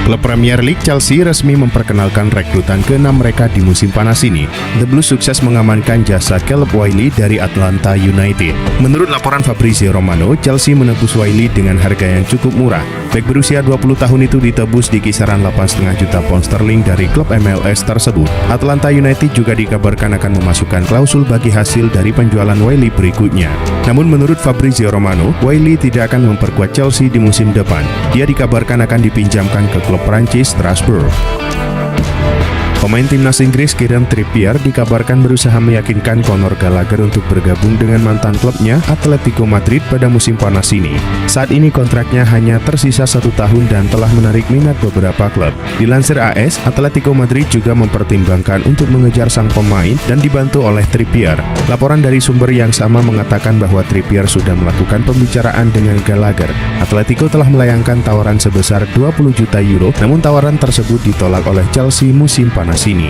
Klub Premier League Chelsea resmi memperkenalkan rekrutan ke-6 mereka di musim panas ini. The Blues sukses mengamankan jasa Caleb Wiley dari Atlanta United. Menurut laporan Fabrizio Romano, Chelsea menebus Wiley dengan harga yang cukup murah. Bek berusia 20 tahun itu ditebus di kisaran 8,5 juta pound sterling dari klub MLS tersebut. Atlanta United juga dikabarkan akan memasukkan klausul bagi hasil dari penjualan Wiley berikutnya. Namun menurut Fabrizio Romano, Wiley tidak akan memperkuat Chelsea di musim depan. Dia dikabarkan akan dipinjamkan ke klub Prancis Strasbourg. Pemain timnas Inggris Kieran Trippier dikabarkan berusaha meyakinkan Conor Gallagher untuk bergabung dengan mantan klubnya Atletico Madrid pada musim panas ini. Saat ini kontraknya hanya tersisa 1 tahun dan telah menarik minat beberapa klub. Dilansir AS, Atletico Madrid juga mempertimbangkan untuk mengejar sang pemain dan dibantu oleh Trippier. Laporan dari sumber yang sama mengatakan bahwa Trippier sudah melakukan pembicaraan dengan Gallagher. Atletico telah melayangkan tawaran sebesar 20 juta euro, namun tawaran tersebut ditolak oleh Chelsea musim panas ini.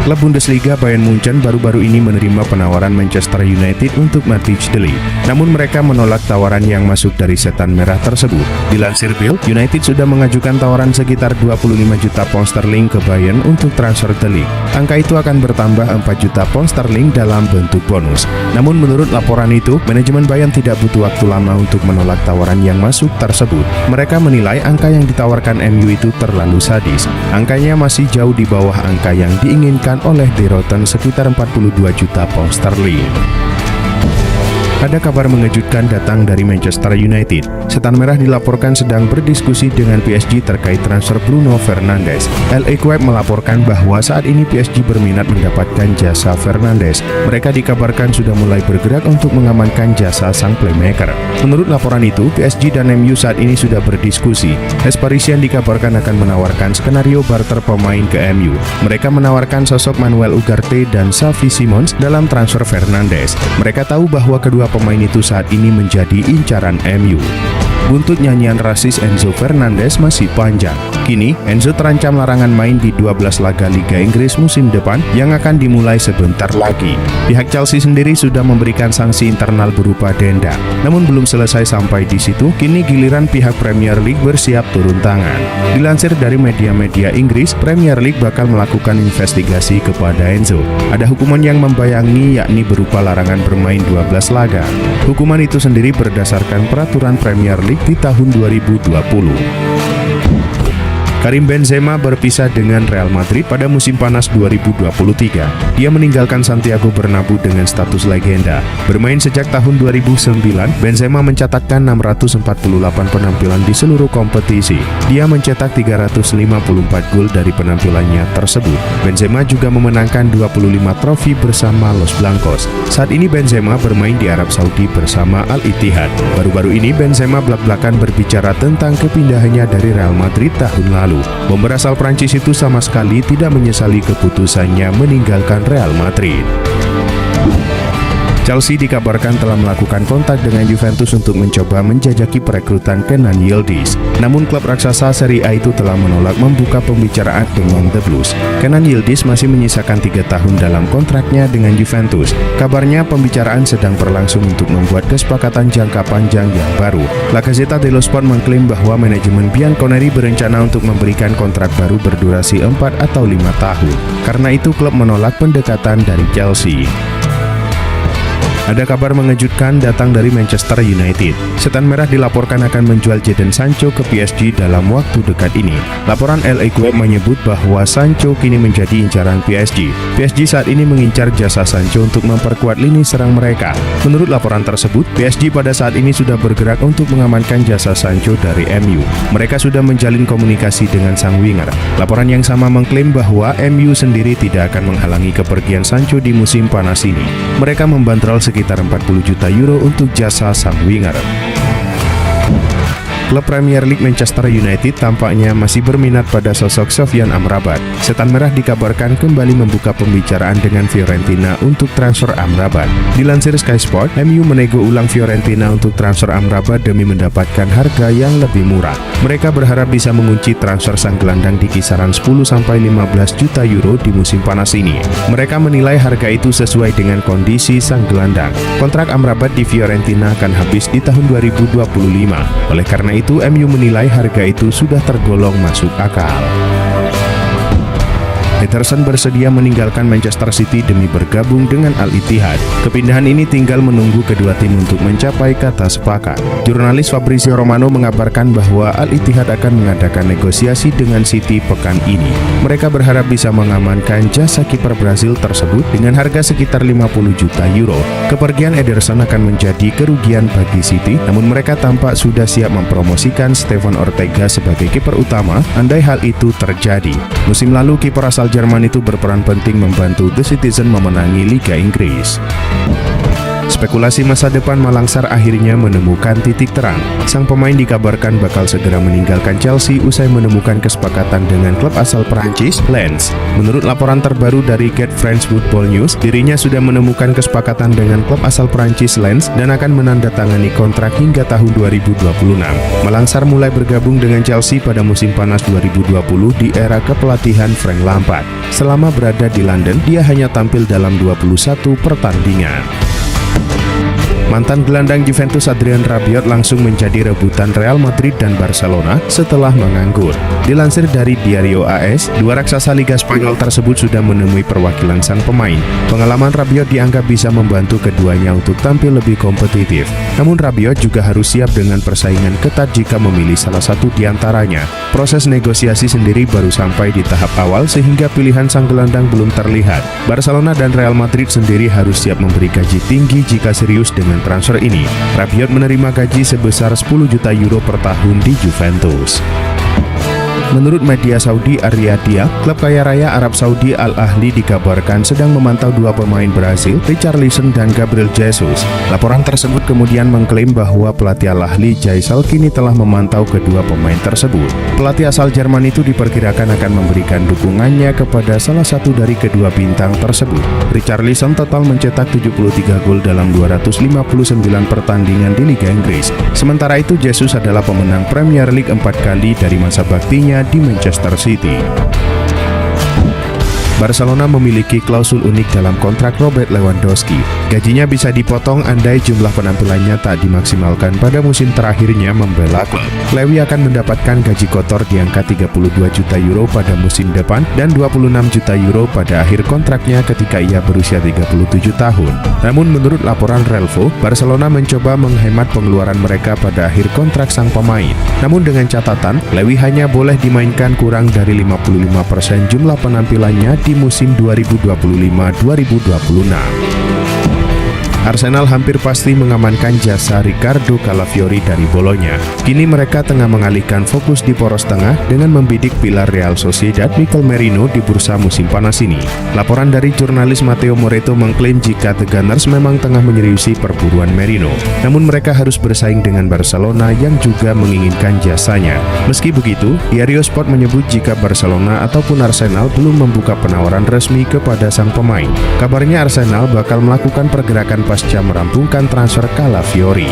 Klub Bundesliga Bayern Munchen baru-baru ini menerima penawaran Manchester United untuk Matthijs de Ligt. Namun mereka menolak tawaran yang masuk dari setan merah tersebut. Dilansir Bild, United sudah mengajukan tawaran sekitar 25 juta pound sterling ke Bayern untuk transfer de Ligt. Angka itu akan bertambah 4 juta pound sterling dalam bentuk bonus. Namun menurut laporan itu, manajemen Bayern tidak butuh waktu lama untuk menolak tawaran yang masuk tersebut. Mereka menilai angka yang ditawarkan MU itu terlalu sadis. Angkanya masih jauh di bawah angka yang diinginkan oleh De Rotten sekitar 42 juta pound sterling. Ada kabar mengejutkan datang dari Manchester United. Setan Merah dilaporkan sedang berdiskusi dengan PSG terkait transfer Bruno Fernandes. LA Web melaporkan bahwa saat ini PSG berminat mendapatkan jasa Fernandes. Mereka dikabarkan sudah mulai bergerak untuk mengamankan jasa sang playmaker. Menurut laporan itu, PSG dan MU saat ini sudah berdiskusi. Les Parisiens dikabarkan akan menawarkan skenario barter pemain ke MU. Mereka menawarkan sosok Manuel Ugarte dan Xavi Simons dalam transfer Fernandes. Mereka tahu bahwa kedua pemain itu saat ini menjadi incaran MU. Buntut nyanyian rasis Enzo Fernandez masih panjang. Kini, Enzo terancam larangan main di 12 laga Liga Inggris musim depan yang akan dimulai sebentar lagi. Pihak Chelsea sendiri sudah memberikan sanksi internal berupa denda. Namun belum selesai sampai di situ, kini giliran pihak Premier League bersiap turun tangan. Dilansir dari media-media Inggris, Premier League bakal melakukan investigasi kepada Enzo. Ada hukuman yang membayangi, yakni berupa larangan bermain 12 laga. Hukuman itu sendiri berdasarkan peraturan Premier League di tahun 2020. Karim Benzema berpisah dengan Real Madrid pada musim panas 2023. Dia meninggalkan Santiago Bernabeu dengan status legenda. Bermain sejak tahun 2009, Benzema mencatatkan 648 penampilan di seluruh kompetisi. Dia mencetak 354 gol dari penampilannya tersebut. Benzema juga memenangkan 25 trofi bersama Los Blancos. Saat ini Benzema bermain di Arab Saudi bersama Al Ittihad. Baru-baru ini Benzema belak-belakan berbicara tentang kepindahannya dari Real Madrid tahun lalu. Bomber asal Prancis itu sama sekali tidak menyesali keputusannya meninggalkan Real Madrid. Chelsea dikabarkan telah melakukan kontak dengan Juventus untuk mencoba menjajaki perekrutan Kenan Yildiz. Namun klub raksasa Serie A itu telah menolak membuka pembicaraan dengan The Blues. Kenan Yildiz masih menyisakan 3 tahun dalam kontraknya dengan Juventus. Kabarnya pembicaraan sedang berlangsung untuk membuat kesepakatan jangka panjang yang baru. La Gazzetta dello Sport mengklaim bahwa manajemen Bianconeri berencana untuk memberikan kontrak baru berdurasi 4 atau 5 tahun. Karena itu klub menolak pendekatan dari Chelsea. Ada kabar mengejutkan datang dari Manchester United. Setan Merah dilaporkan akan menjual Jadon Sancho ke PSG dalam waktu dekat ini. Laporan LA Web menyebut bahwa Sancho kini menjadi incaran PSG. PSG saat ini mengincar jasa Sancho untuk memperkuat lini serang mereka. Menurut laporan tersebut, PSG pada saat ini sudah bergerak untuk mengamankan jasa Sancho dari MU. Mereka sudah menjalin komunikasi dengan sang winger. Laporan yang sama mengklaim bahwa MU sendiri tidak akan menghalangi kepergian Sancho di musim panas ini. Mereka membandrol sekitar 40 juta euro untuk jasa sang winger. Klub Premier League Manchester United tampaknya masih berminat pada sosok Sofyan Amrabat. Setan Merah dikabarkan kembali membuka pembicaraan dengan Fiorentina untuk transfer Amrabat. Dilansir Sky Sport, MU menego ulang Fiorentina untuk transfer Amrabat demi mendapatkan harga yang lebih murah. Mereka berharap bisa mengunci transfer sang gelandang di kisaran 10-15 juta euro di musim panas ini. Mereka menilai harga itu sesuai dengan kondisi sang gelandang. Kontrak Amrabat di Fiorentina akan habis di tahun 2025. Oleh karena itu, MU menilai harga itu sudah tergolong masuk akal. Ederson bersedia meninggalkan Manchester City demi bergabung dengan Al-Ittihad. Kepindahan ini tinggal menunggu kedua tim untuk mencapai kata sepakat. Jurnalis Fabrizio Romano mengabarkan bahwa Al-Ittihad akan mengadakan negosiasi dengan City pekan ini. Mereka berharap bisa mengamankan jasa kiper Brasil tersebut dengan harga sekitar 50 juta euro. Kepergian Ederson akan menjadi kerugian bagi City, namun mereka tampak sudah siap mempromosikan Stefan Ortega sebagai kiper utama andai hal itu terjadi. Musim lalu, kiper asal Jerman itu berperan penting membantu The Citizen memenangi Liga Inggris. Spekulasi masa depan Malangsar akhirnya menemukan titik terang. Sang pemain dikabarkan bakal segera meninggalkan Chelsea usai menemukan kesepakatan dengan klub asal Prancis, Lens. Menurut laporan terbaru dari Get French Football News, dirinya sudah menemukan kesepakatan dengan klub asal Prancis, Lens, dan akan menandatangani kontrak hingga tahun 2026. Malangsar mulai bergabung dengan Chelsea pada musim panas 2020 di era kepelatihan Frank Lampard. Selama berada di London, dia hanya tampil dalam 21 pertandingan. Mantan gelandang Juventus Adrien Rabiot langsung menjadi rebutan Real Madrid dan Barcelona setelah menganggur. Dilansir dari Diario AS, dua raksasa Liga Spanyol tersebut sudah menemui perwakilan sang pemain. Pengalaman Rabiot dianggap bisa membantu keduanya untuk tampil lebih kompetitif. Namun Rabiot juga harus siap dengan persaingan ketat jika memilih salah satu di antaranya. Proses negosiasi sendiri baru sampai di tahap awal sehingga pilihan sang gelandang belum terlihat. Barcelona dan Real Madrid sendiri harus siap memberi gaji tinggi jika serius dengan transfer ini. Rabiot menerima gaji sebesar 10 juta euro per tahun di Juventus. Menurut media Saudi Ar-Riyadiyah, klub kaya raya Arab Saudi Al-Ahli dikabarkan sedang memantau dua pemain Brasil, Richarlison dan Gabriel Jesus. Laporan tersebut kemudian mengklaim bahwa pelatih Al-Ahli Jaisal kini telah memantau kedua pemain tersebut. Pelatih asal Jerman itu diperkirakan akan memberikan dukungannya kepada salah satu dari kedua bintang tersebut. Richarlison total mencetak 73 gol dalam 259 pertandingan di Liga Inggris. Sementara itu, Jesus adalah pemenang Premier League 4 kali dari masa baktinya di Manchester City. Barcelona memiliki klausul unik dalam kontrak Robert Lewandowski. Gajinya bisa dipotong andai jumlah penampilannya tak dimaksimalkan pada musim terakhirnya membela klub. Lewi akan mendapatkan gaji kotor di angka 32 juta euro pada musim depan dan 26 juta euro pada akhir kontraknya ketika ia berusia 37 tahun. Namun menurut laporan Relvo, Barcelona mencoba menghemat pengeluaran mereka pada akhir kontrak sang pemain. Namun dengan catatan, Lewi hanya boleh dimainkan kurang dari 55% jumlah penampilannya di musim 2025-2026. Arsenal hampir pasti mengamankan jasa Riccardo Calafiori dari Bolonya. Kini mereka tengah mengalihkan fokus di poros tengah dengan membidik pilar Real Sociedad Mikel Merino di bursa musim panas ini. Laporan dari jurnalis Matteo Moretto mengklaim jika The Gunners memang tengah menyeriusi perburuan Merino. Namun mereka harus bersaing dengan Barcelona yang juga menginginkan jasanya. Meski begitu, Diario Sport menyebut jika Barcelona ataupun Arsenal belum membuka penawaran resmi kepada sang pemain. Kabarnya Arsenal bakal melakukan pergerakan pasca merampungkan transfer Calafiori.